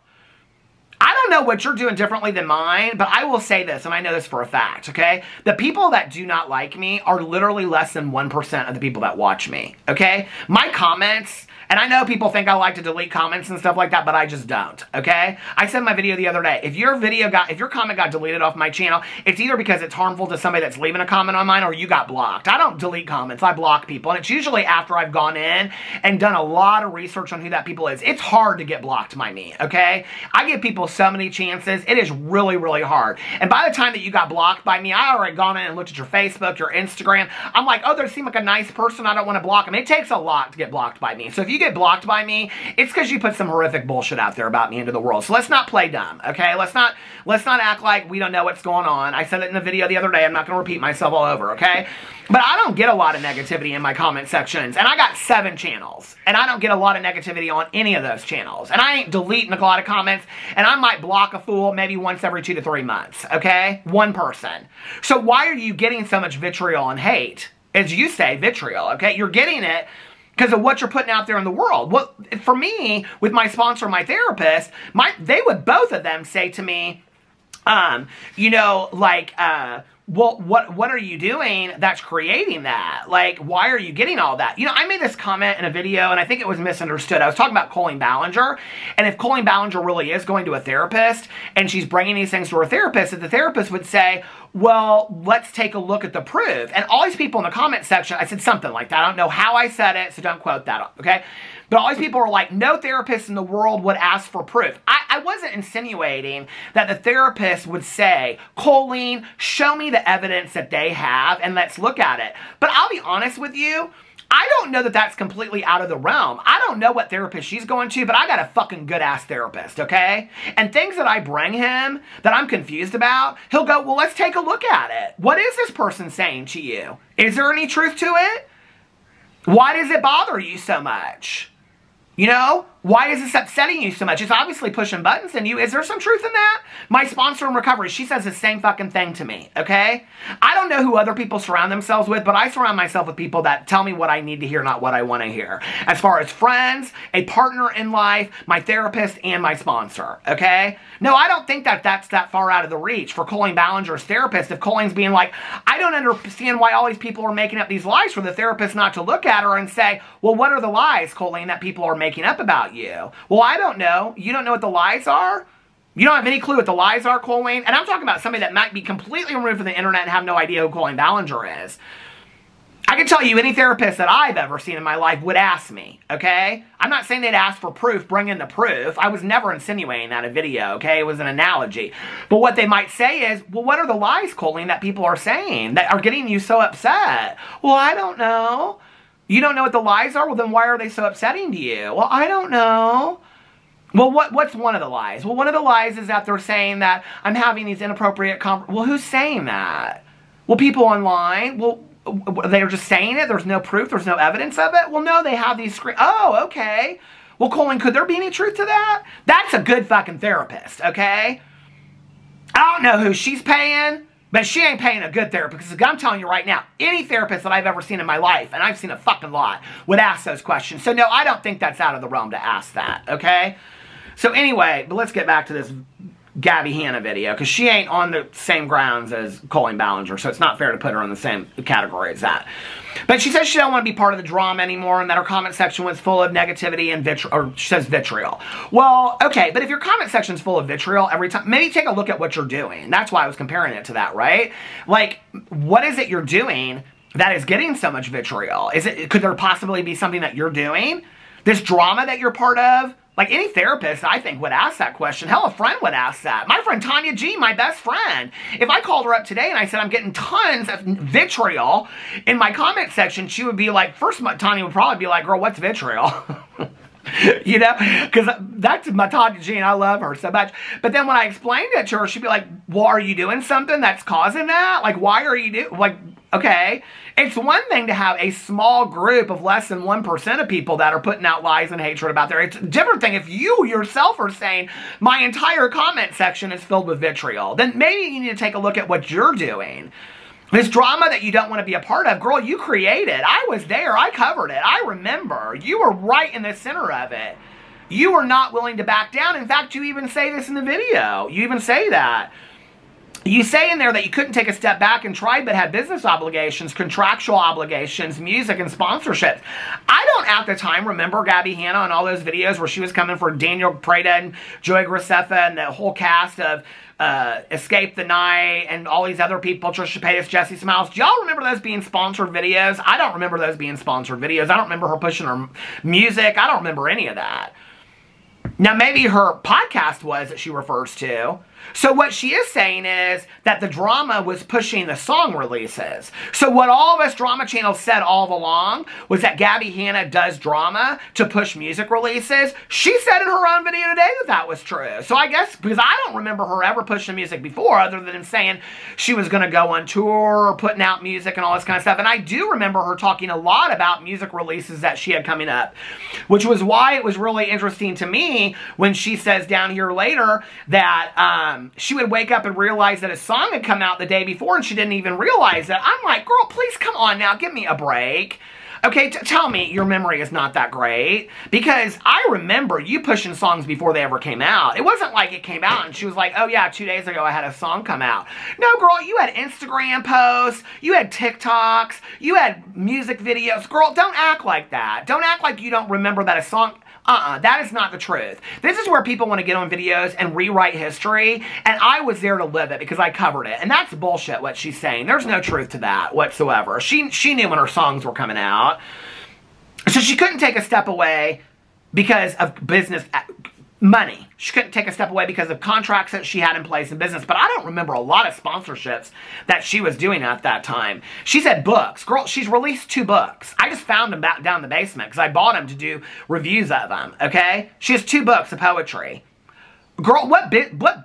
I don't know what you're doing differently than mine, but I will say this, and I know this for a fact, okay? The people that do not like me are literally less than 1% of the people that watch me, okay? My comments, and I know people think I like to delete comments and stuff like that, but I just don't, okay? I said in my video the other day, if your comment got deleted off my channel, it's either because it's harmful to somebody that's leaving a comment on mine or you got blocked. I don't delete comments, I block people, and it's usually after I've gone in and done a lot of research on who that people is. It's hard to get blocked by me, okay? I give people so many chances. It is really, really hard. And by the time that you got blocked by me, I already gone in and looked at your Facebook, your Instagram. I'm like, oh, they seem like a nice person. I don't want to block them. It takes a lot to get blocked by me. So if you get blocked by me, it's because you put some horrific bullshit out there about me into the world. So let's not play dumb, okay? Let's not act like we don't know what's going on. I said it in the video the other day. I'm not going to repeat myself all over, okay? But I don't get a lot of negativity in my comment sections. And I got 7 channels. And I don't get a lot of negativity on any of those channels. And I ain't deleting a lot of comments. And I might block a fool maybe once every 2 to 3 months, okay? One person. So why are you getting so much vitriol and hate? As you say, vitriol, okay? You're getting it because of what you're putting out there in the world. Well, for me, with my sponsor, my therapist, they would both of them say to me, you know, like, well, what are you doing that's creating that? Like, why are you getting all that? You know, I made this comment in a video, and I think it was misunderstood. I was talking about Colleen Ballinger, and if Colleen Ballinger really is going to a therapist, and she's bringing these things to her therapist, that the therapist would say, well, let's take a look at the proof. And all these people in the comment section, I said something like that. I don't know how I said it, so don't quote that, okay? But all these people were like, no therapist in the world would ask for proof. I wasn't insinuating that the therapist would say, Colleen, show me the evidence that they have and let's look at it. But I'll be honest with you, I don't know that that's completely out of the realm. I don't know what therapist she's going to, but I got a fucking good-ass therapist, okay? And things that I bring him that I'm confused about, he'll go, well, let's take a look at it. What is this person saying to you? Is there any truth to it? Why does it bother you so much? You know, why is this upsetting you so much? It's obviously pushing buttons in you. Is there some truth in that? My sponsor in recovery, she says the same fucking thing to me, okay? I don't know who other people surround themselves with, but I surround myself with people that tell me what I need to hear, not what I want to hear. As far as friends, a partner in life, my therapist, and my sponsor, okay? No, I don't think that that's that far out of the reach for Colleen Ballinger's therapist. If Colleen's being like, I don't understand why all these people are making up these lies for the therapist not to look at her and say, well, what are the lies, Colleen, that people are making up about you? Well, I don't know. You don't know what the lies are? You don't have any clue what the lies are, Colleen? And I'm talking about somebody that might be completely removed from the internet and have no idea who Colleen Ballinger is. I can tell you any therapist that I've ever seen in my life would ask me, okay? I'm not saying they'd ask for proof, bring in the proof. I was never insinuating that in a video, okay? It was an analogy. But what they might say is, well, what are the lies, Colleen, that people are saying that are getting you so upset? Well, I don't know. You don't know what the lies are? Well, then why are they so upsetting to you? Well, I don't know. Well, what's one of the lies? Well, one of the lies is that they're saying that I'm having these inappropriate well, who's saying that? Well, people online. Well, they're just saying it? There's no proof? There's no evidence of it? Well, no, they have these Oh, okay. Well, Colleen, could there be any truth to that? That's a good fucking therapist, okay? I don't know who she's paying, but she ain't paying a good therapist, because I'm telling you right now, any therapist that I've ever seen in my life, and I've seen a fucking lot, would ask those questions. So no, I don't think that's out of the realm to ask that, okay? So anyway, but let's get back to this Gabbie Hanna video, because she ain't on the same grounds as Colleen Ballinger, so it's not fair to put her in the same category as that. But she says she don't want to be part of the drama anymore, and that her comment section was full of negativity and she says vitriol. Well, okay, but if your comment section's full of vitriol every time, maybe take a look at what you're doing. That's why I was comparing it to that, right? Like, what is it you're doing that is getting so much vitriol? Could there possibly be something that you're doing? This drama that you're part of? Like, any therapist, I think, would ask that question. Hell, a friend would ask that. My friend Tanya G, my best friend. If I called her up today and I said I'm getting tons of vitriol in my comment section, she would be like, first, Tanya would probably be like, girl, what's vitriol? You know? Because that's my Tanya G, and I love her so much. But then when I explained it to her, she'd be like, well, are you doing something that's causing that? Like, why are you doing, like, okay. It's one thing to have a small group of less than 1% of people that are putting out lies and hatred about there. It's a different thing if you yourself are saying, my entire comment section is filled with vitriol. Then maybe you need to take a look at what you're doing. This drama that you don't want to be a part of, girl, you created. I was there. I covered it. I remember. You were right in the center of it. You were not willing to back down. In fact, you even say this in the video. You even say that. You say in there that you couldn't take a step back and try, but had business obligations, contractual obligations, music, and sponsorships. I don't at the time remember Gabbie Hanna on all those videos where she was coming for Daniel Prada and Joey Graceffa and the whole cast of Escape the Night and all these other people, Trisha Paytas, Jesse Smiles. Do y'all remember those being sponsored videos? I don't remember those being sponsored videos. I don't remember her pushing her music. I don't remember any of that. Now, maybe her podcast was that she refers to. So what she is saying is that the drama was pushing the song releases. So what all of us drama channels said all along was that Gabbie Hanna does drama to push music releases. She said in her own video today that that was true. So I guess, because I don't remember her ever pushing music before other than saying she was going to go on tour or putting out music and all this kind of stuff. And I do remember her talking a lot about music releases that she had coming up, which was why it was really interesting to me when she says down here later that she would wake up and realize that a song had come out the day before and she didn't even realize that. I'm like, girl, please come on now. Give me a break. Okay, tell me your memory is not that great, because I remember you pushing songs before they ever came out. It wasn't like it came out and she was like, oh yeah, 2 days ago I had a song come out. No, girl, you had Instagram posts, you had TikToks, you had music videos. Girl, don't act like that. Don't act like you don't remember that a song... that is not the truth. This is where people want to get on videos and rewrite history, and I was there to live it because I covered it. And that's bullshit what she's saying. There's no truth to that whatsoever. She knew when her songs were coming out. So she couldn't take a step away because of business money. She couldn't take a step away because of contracts that she had in place in business. But I don't remember a lot of sponsorships that she was doing at that time. She said books. Girl, she's released 2 books. I just found them back down in the basement because I bought them to do reviews of them, okay? She has 2 books of poetry. Girl, what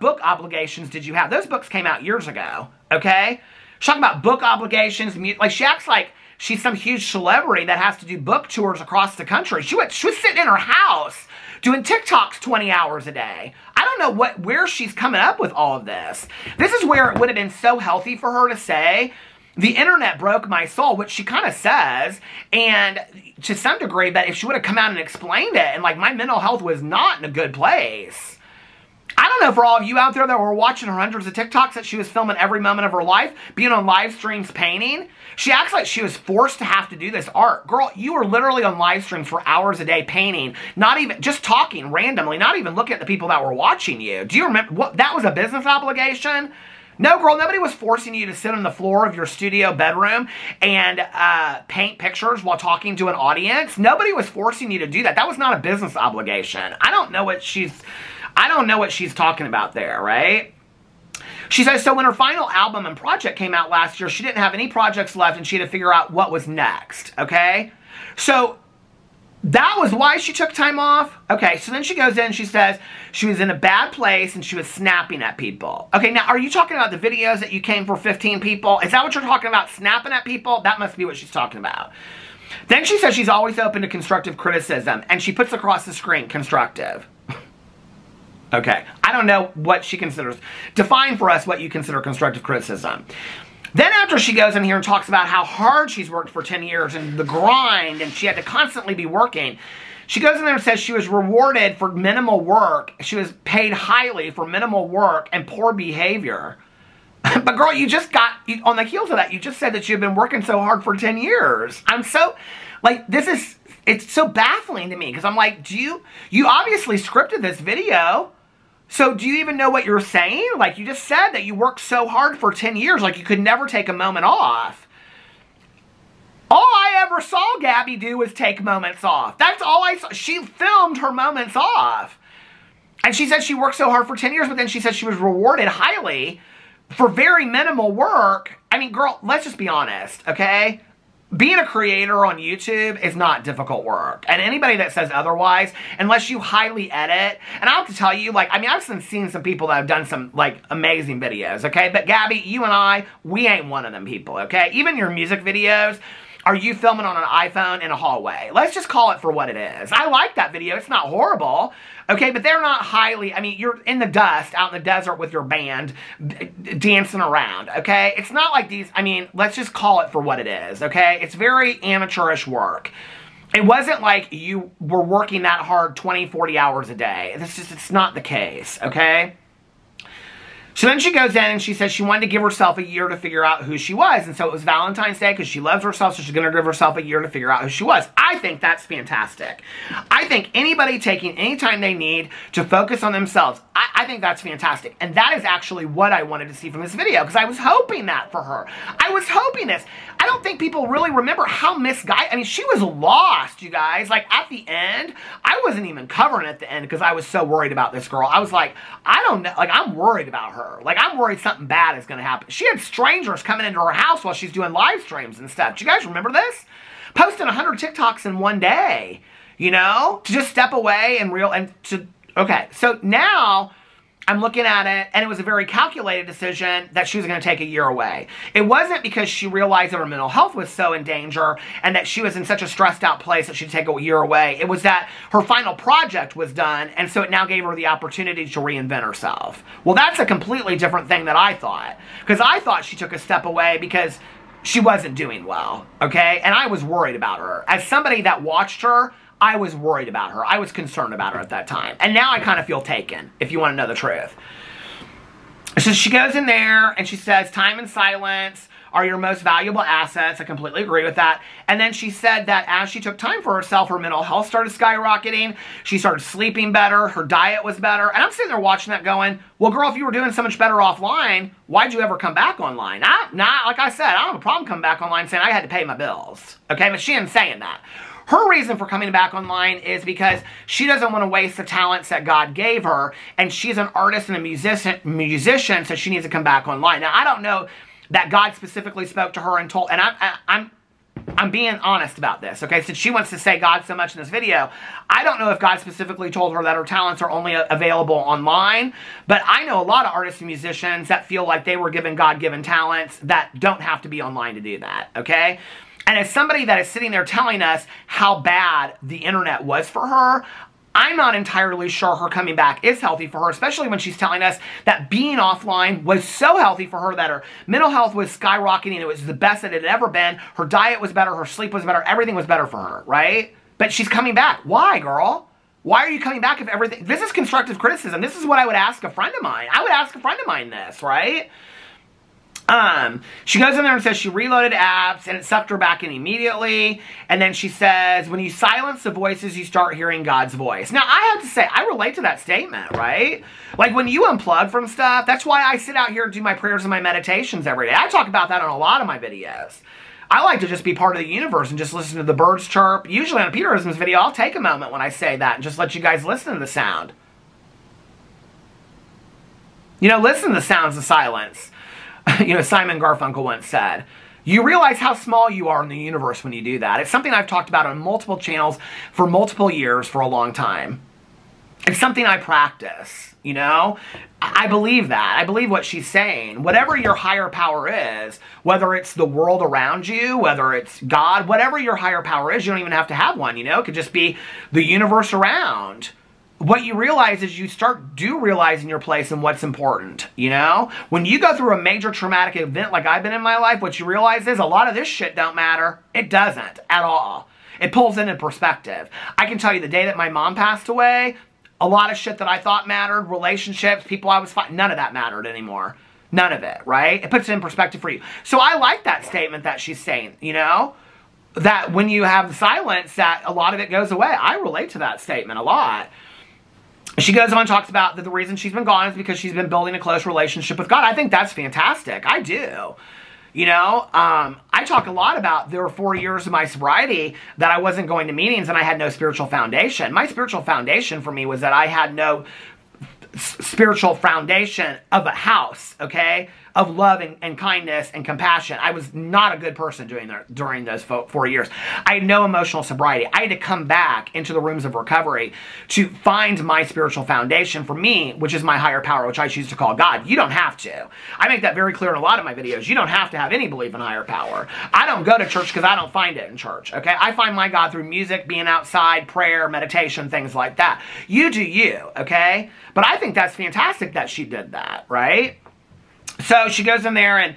book obligations did you have? Those books came out years ago, okay? She's talking about book obligations. Like, she acts like she's some huge celebrity that has to do book tours across the country. She was sitting in her house doing TikToks 20 hours a day. I don't know where she's coming up with all of this. This is where it would have been so healthy for her to say, the internet broke my soul, which she kind of says, and to some degree, but if she would have come out and explained it, and like, my mental health was not in a good place. I don't know, for all of you out there that were watching her hundreds of TikToks that she was filming every moment of her life, being on live streams painting. She acts like she was forced to have to do this art. Girl, you were literally on live streams for hours a day painting, not even, just talking randomly, not even looking at the people that were watching you. Do you remember, what, that was a business obligation? No, girl, nobody was forcing you to sit on the floor of your studio bedroom and paint pictures while talking to an audience. Nobody was forcing you to do that. That was not a business obligation. I don't know what she's talking about there, right? She says, so when her final album and project came out last year, she didn't have any projects left and she had to figure out what was next, okay? So that was why she took time off? Okay, so then she goes in and she says she was in a bad place and she was snapping at people. Okay, now are you talking about the videos that you came for 15 people? Is that what you're talking about, snapping at people? That must be what she's talking about. Then she says she's always open to constructive criticism, and she puts across the screen, constructive. Okay, I don't know what she considers. Define for us what you consider constructive criticism. Then after she goes in here and talks about how hard she's worked for 10 years and the grind, and she had to constantly be working, She goes in there and says she was rewarded for minimal work. She was paid highly for minimal work and poor behavior. But girl, you just got, on the heels of that, you just said that you've been working so hard for 10 years. I'm so, like, it's so baffling to me, because I'm like, you obviously scripted this video, so do you even know what you're saying? Like, you just said that you worked so hard for 10 years, like you could never take a moment off. All I ever saw Gabbie do was take moments off. That's all I saw. She filmed her moments off. And she said she worked so hard for 10 years, but then she said she was rewarded highly for very minimal work. I mean, girl, let's just be honest, okay? Being a creator on YouTube is not difficult work. And anybody that says otherwise, unless you highly edit, and I have to tell you, like, I mean, I've seen some people that have done some, like, amazing videos, okay? But Gabbie, you and I, we ain't one of them people, okay? Even your music videos, are you filming on an iPhone in a hallway? Let's just call it for what it is. I like that video. It's not horrible. Okay, but they're not highly, I mean, you're in the dust, out in the desert with your band, dancing around, okay? It's not like these, I mean, let's just call it for what it is, okay? It's very amateurish work. It wasn't like you were working that hard 20, 40 hours a day. It's not the case, okay? So then she goes in and she says she wanted to give herself a year to figure out who she was. And so it was Valentine's Day because she loves herself, so she's going to give herself a year to figure out who she was. I think that's fantastic. I think anybody taking any time they need to focus on themselves, I think that's fantastic. And that is actually what I wanted to see from this video, because I was hoping that for her. I was hoping this. I don't think people really remember how misguided, I mean, she was lost, you guys. Like, at the end, I wasn't even covering at the end because I was so worried about this girl. I was like, I don't know, like, I'm worried about her. Like, I'm worried something bad is going to happen. She had strangers coming into her house while she's doing live streams and stuff. Do you guys remember this? Posting 100 TikToks in one day, you know? To just step away okay, so now I'm looking at it, and it was a very calculated decision that she was going to take a year away. It wasn't because she realized that her mental health was so in danger and that she was in such a stressed out place that she'd take a year away. It was that her final project was done, and so it now gave her the opportunity to reinvent herself. Well, that's a completely different thing that I thought, because I thought she took a step away because she wasn't doing well, okay? And I was worried about her. As somebody that watched her, I was worried about her. I was concerned about her at that time. And now I kind of feel taken, if you want to know the truth. So she goes in there and she says, time and silence are your most valuable assets. I completely agree with that. And then she said that as she took time for herself, her mental health started skyrocketing. She started sleeping better. Her diet was better. And I'm sitting there watching that going, well, girl, if you were doing so much better offline, why'd you ever come back online? Like I said, I don't have a problem coming back online saying I had to pay my bills. Okay, but she ain't saying that. Her reason for coming back online is because she doesn't want to waste the talents that God gave her, and she's an artist and a musician, so she needs to come back online. Now, I don't know that God specifically spoke to her and told, and I'm being honest about this, okay? Since she wants to say God so much in this video, I don't know if God specifically told her that her talents are only available online, but I know a lot of artists and musicians that feel like they were given God-given talents that don't have to be online to do that, okay? And as somebody that is sitting there telling us how bad the internet was for her, I'm not entirely sure her coming back is healthy for her, especially when she's telling us that being offline was so healthy for her that her mental health was skyrocketing. It was the best that it had ever been. Her diet was better. Her sleep was better. Everything was better for her, right? But she's coming back. Why, girl? Why are you coming back if everything... This is constructive criticism. This is what I would ask a friend of mine. I would ask a friend of mine this, right? She goes in there and says she reloaded apps and it sucked her back in immediately. And then she says, when you silence the voices, you start hearing God's voice. Now, I have to say, I relate to that statement, right? Like, when you unplug from stuff, that's why I sit out here and do my prayers and my meditations every day. I talk about that on a lot of my videos. I like to just be part of the universe and just listen to the birds chirp. Usually on a Peterisms video, I'll take a moment when I say that and just let you guys listen to the sound. You know, listen to the sounds of silence. You know, Simon Garfunkel once said, you realize how small you are in the universe when you do that. It's something I've talked about on multiple channels for multiple years for a long time. It's something I practice, you know? I believe that. I believe what she's saying. Whatever your higher power is, whether it's the world around you, whether it's God, whatever your higher power is, you don't even have to have one, you know? It could just be the universe around. What you realize is you start realizing your place and what's important, you know? When you go through a major traumatic event like I've been in my life, what you realize is a lot of this shit don't matter. It doesn't at all. It pulls into perspective. I can tell you the day that my mom passed away, a lot of shit that I thought mattered, relationships, people I was fighting, none of that mattered anymore. None of it, right? It puts it in perspective for you. So I like that statement that she's saying, you know? That when you have silence, that a lot of it goes away. I relate to that statement a lot. She goes on and talks about that the reason she's been gone is because she's been building a close relationship with God. I think that's fantastic. I do. You know, I talk a lot about there were 4 years of my sobriety that I wasn't going to meetings and I had no spiritual foundation. My spiritual foundation for me was that I had no spiritual foundation of a house, okay, of love and kindness and compassion. I was not a good person during those 4 years. I had no emotional sobriety. I had to come back into the rooms of recovery to find my spiritual foundation for me, which is my higher power, which I choose to call God. You don't have to. I make that very clear in a lot of my videos. You don't have to have any belief in higher power. I don't go to church because I don't find it in church, okay? I find my God through music, being outside, prayer, meditation, things like that. You do you, okay? But I think that's fantastic that she did that, right? So she goes in there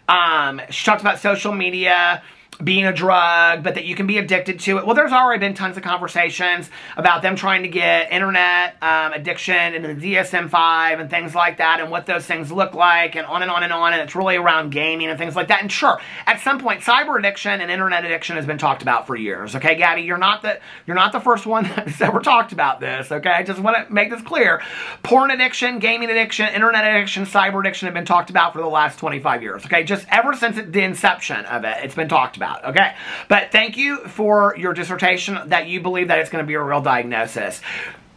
and she talks about social media being a drug, but that you can be addicted to it. Well, there's already been tons of conversations about them trying to get internet addiction into the DSM-5 and things like that, and what those things look like, and on and on and on, and it's really around gaming and things like that. And sure, at some point, cyber addiction and internet addiction has been talked about for years. Okay, Gabbie, you're not the first one that's ever talked about this. Okay, I just want to make this clear. Porn addiction, gaming addiction, internet addiction, cyber addiction have been talked about for the last 25 years. Okay, just ever since the inception of it, it's been talked about. Okay, but thank you for your dissertation that you believe that it's going to be a real diagnosis.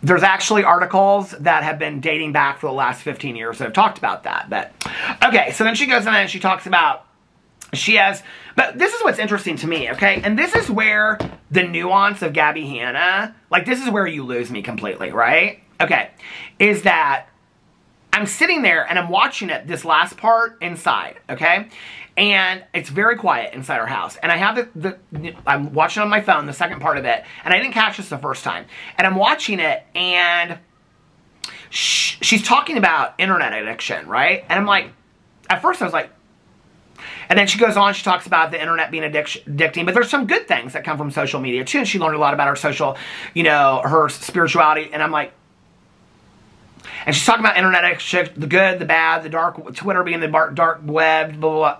There's actually articles that have been dating back for the last 15 years that have talked about that. But okay, so then she goes in and she talks about but this is what's interesting to me, okay? And this is where the nuance of Gabbie Hanna, like this is where you lose me completely, right? Okay, is that I'm sitting there and I'm watching it, this last part inside, okay? And it's very quiet inside our house. And I have I'm watching on my phone, the second part of it, and I didn't catch this the first time. And I'm watching it, and she's talking about internet addiction, right? And I'm like, at first I was like, and then she goes on, she talks about the internet being addicting, but there's some good things that come from social media too. And she learned a lot about her social, you know, her spirituality. And I'm like, and she's talking about internet addiction, the good, the bad, the dark, Twitter being the dark web, blah, blah, blah.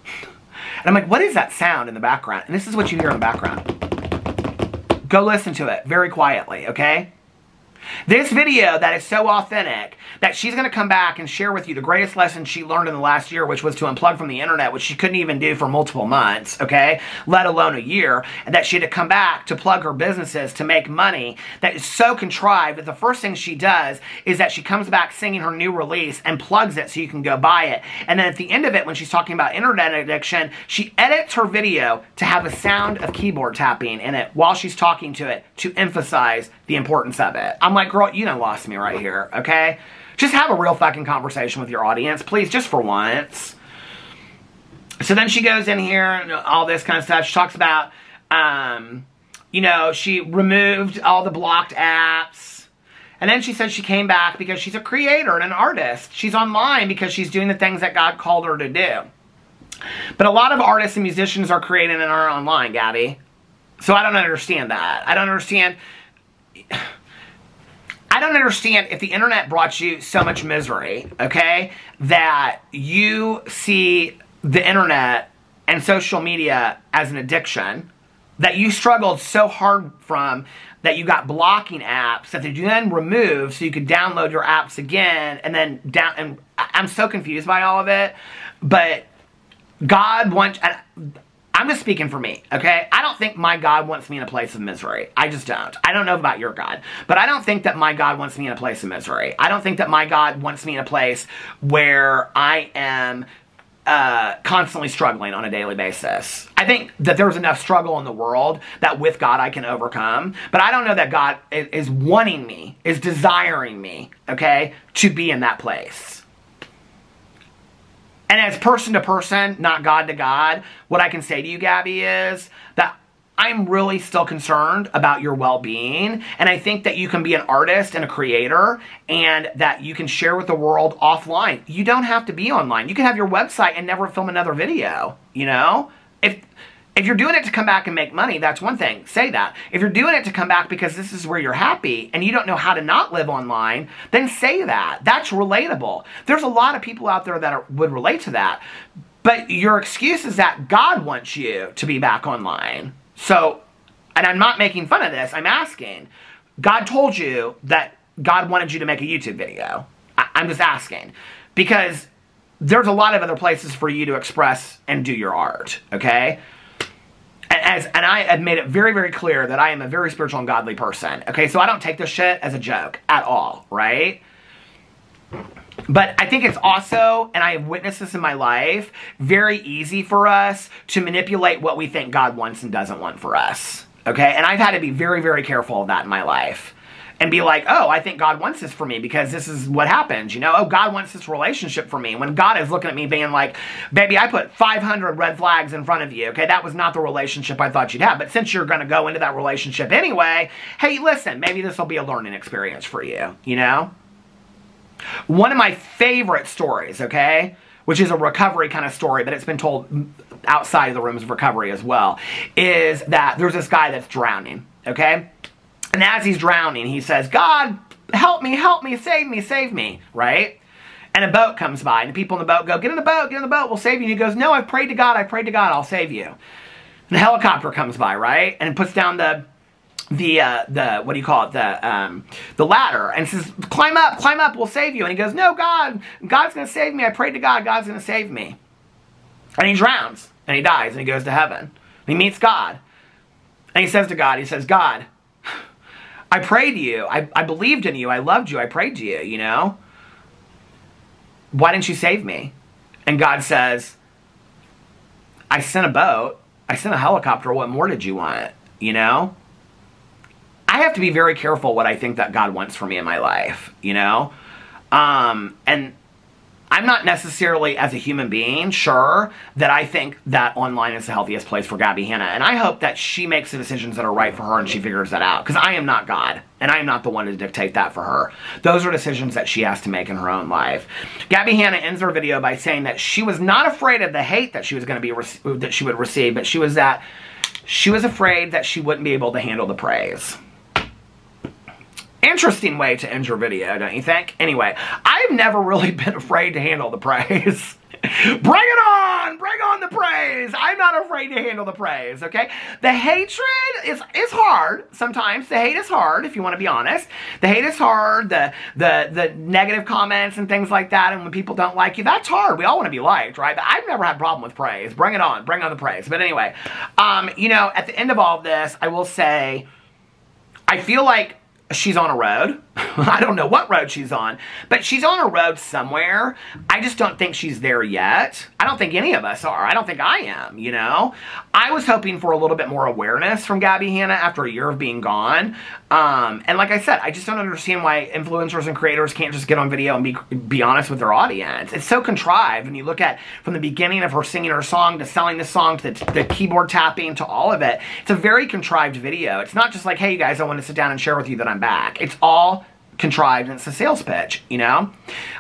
And I'm like, what is that sound in the background? And this is what you hear in the background. Go listen to it very quietly, okay? This video that is so authentic that she's going to come back and share with you the greatest lesson she learned in the last year, which was to unplug from the internet, which she couldn't even do for multiple months, okay? Let alone a year. And that she had to come back to plug her businesses to make money. That is so contrived that the first thing she does is that she comes back singing her new release and plugs it so you can go buy it. And then at the end of it, when she's talking about internet addiction, she edits her video to have a sound of keyboard tapping in it while she's talking to it to emphasize the importance of it. I'm like, girl, you done lost me right here, okay? Just have a real fucking conversation with your audience, please, just for once. So then she goes in here and all this kind of stuff. She talks about, you know, she removed all the blocked apps. And then she said she came back because she's a creator and an artist. She's online because she's doing the things that God called her to do. But a lot of artists and musicians are creating and are online, Gabbie. So I don't understand that. I don't understand if the internet brought you so much misery, okay, that you see the internet and social media as an addiction, that you struggled so hard from, that you got blocking apps that you then removed so you could download your apps again, and then and I'm so confused by all of it, but God wants, I'm just speaking for me, okay? I don't think my God wants me in a place of misery. I just don't. I don't know about your God, but I don't think that my God wants me in a place of misery. I don't think that my God wants me in a place where I am constantly struggling on a daily basis. I think that there's enough struggle in the world that with God I can overcome, but I don't know that God is wanting me, is desiring me, okay, to be in that place. And as person to person, not God to God, what I can say to you, Gabbie, is that I'm really still concerned about your well-being. And I think that you can be an artist and a creator, and that you can share with the world offline. You don't have to be online. You can have your website and never film another video, you know? If you're doing it to come back and make money, that's one thing. Say that. If you're doing it to come back because this is where you're happy and you don't know how to not live online, then say that. That's relatable. There's a lot of people out there that would relate to that. But your excuse is that God wants you to be back online. So, and I'm not making fun of this. I'm asking. God told you that God wanted you to make a YouTube video. I'm just asking. Because there's a lot of other places for you to express and do your art. Okay? And I have made it very, very clear that I am a very spiritual and godly person. Okay, so I don't take this shit as a joke at all, right? But I think it's also, and I have witnessed this in my life, very easy for us to manipulate what we think God wants and doesn't want for us. Okay, and I've had to be very, very careful of that in my life. And be like, oh, I think God wants this for me because this is what happens, you know? Oh, God wants this relationship for me. When God is looking at me being like, baby, I put 500 red flags in front of you, okay? That was not the relationship I thought you'd have. But since you're going to go into that relationship anyway, hey, listen, maybe this will be a learning experience for you, you know? One of my favorite stories, okay, which is a recovery kind of story, but it's been told outside of the rooms of recovery as well, is that there's this guy that's drowning, okay? And as he's drowning, he says, God, help me, save me, right? And a boat comes by, and the people in the boat go, get in the boat, we'll save you. And he goes, no, I've prayed to God, I'll save you. And a helicopter comes by, right? And puts down the what do you call it, the ladder, and says, climb up, we'll save you. And he goes, no, God's going to save me, I prayed to God, God's going to save me. And he drowns, and he dies, and he goes to heaven. And he meets God. And he says to God, God, I prayed to you. I believed in you. I loved you. I prayed to you, you know? Why didn't you save me? And God says, I sent a boat. I sent a helicopter. What more did you want? You know? I have to be very careful what I think that God wants for me in my life, you know? And I'm not necessarily, as a human being, sure that I think that online is the healthiest place for Gabbie Hanna. And I hope that she makes the decisions that are right for her and she figures that out. Because I am not God. And I am not the one to dictate that for her. Those are decisions that she has to make in her own life. Gabbie Hanna ends her video by saying that she was not afraid of the hate that she was going to be that she would receive. But she was afraid that she wouldn't be able to handle the praise. Interesting way to end your video, don't you think? Anyway, I've never really been afraid to handle the praise. Bring it on! Bring on the praise! I'm not afraid to handle the praise, okay? The hatred is hard sometimes. The hate is hard, if you want to be honest. The hate is hard. The negative comments and things like that, and when people don't like you, that's hard. We all want to be liked, right? But I've never had a problem with praise. Bring it on. Bring on the praise. But anyway, you know, at the end of all of this, I will say, I feel like she's on a road. I don't know what road she's on, but she's on a road somewhere. I just don't think she's there yet. I don't think any of us are. I don't think I am, you know? I was hoping for a little bit more awareness from Gabbie Hanna after a year of being gone. And like I said, I just don't understand why influencers and creators can't just get on video and be honest with their audience. It's so contrived when you look at from the beginning of her singing her song to selling the song to the keyboard tapping to all of it. It's a very contrived video. It's not just like, hey, you guys, I want to sit down and share with you that I'm back. It's all contrived and it's a sales pitch, you know?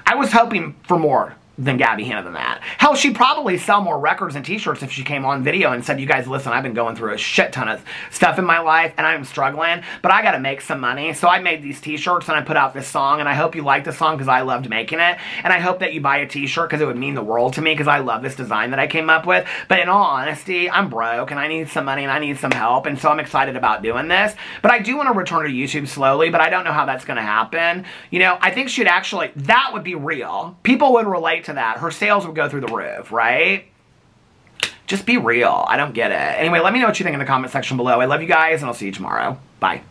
I was hoping for more than Gabbie Hanna than that. Hell, she'd probably sell more records and t-shirts if she came on video and said, you guys, listen, I've been going through a shit ton of stuff in my life and I'm struggling, but I gotta make some money. So I made these t-shirts and I put out this song and I hope you like the song because I loved making it. And I hope that you buy a t-shirt because it would mean the world to me because I love this design that I came up with. But in all honesty, I'm broke and I need some money and I need some help. And so I'm excited about doing this. But I do want to return to YouTube slowly, but I don't know how that's going to happen. You know, I think she'd actually, that would be real. People would relate to that. Her sales would go through the roof, right? Just be real. I don't get it. Anyway, let me know what you think in the comment section below. I love you guys, and I'll see you tomorrow. Bye.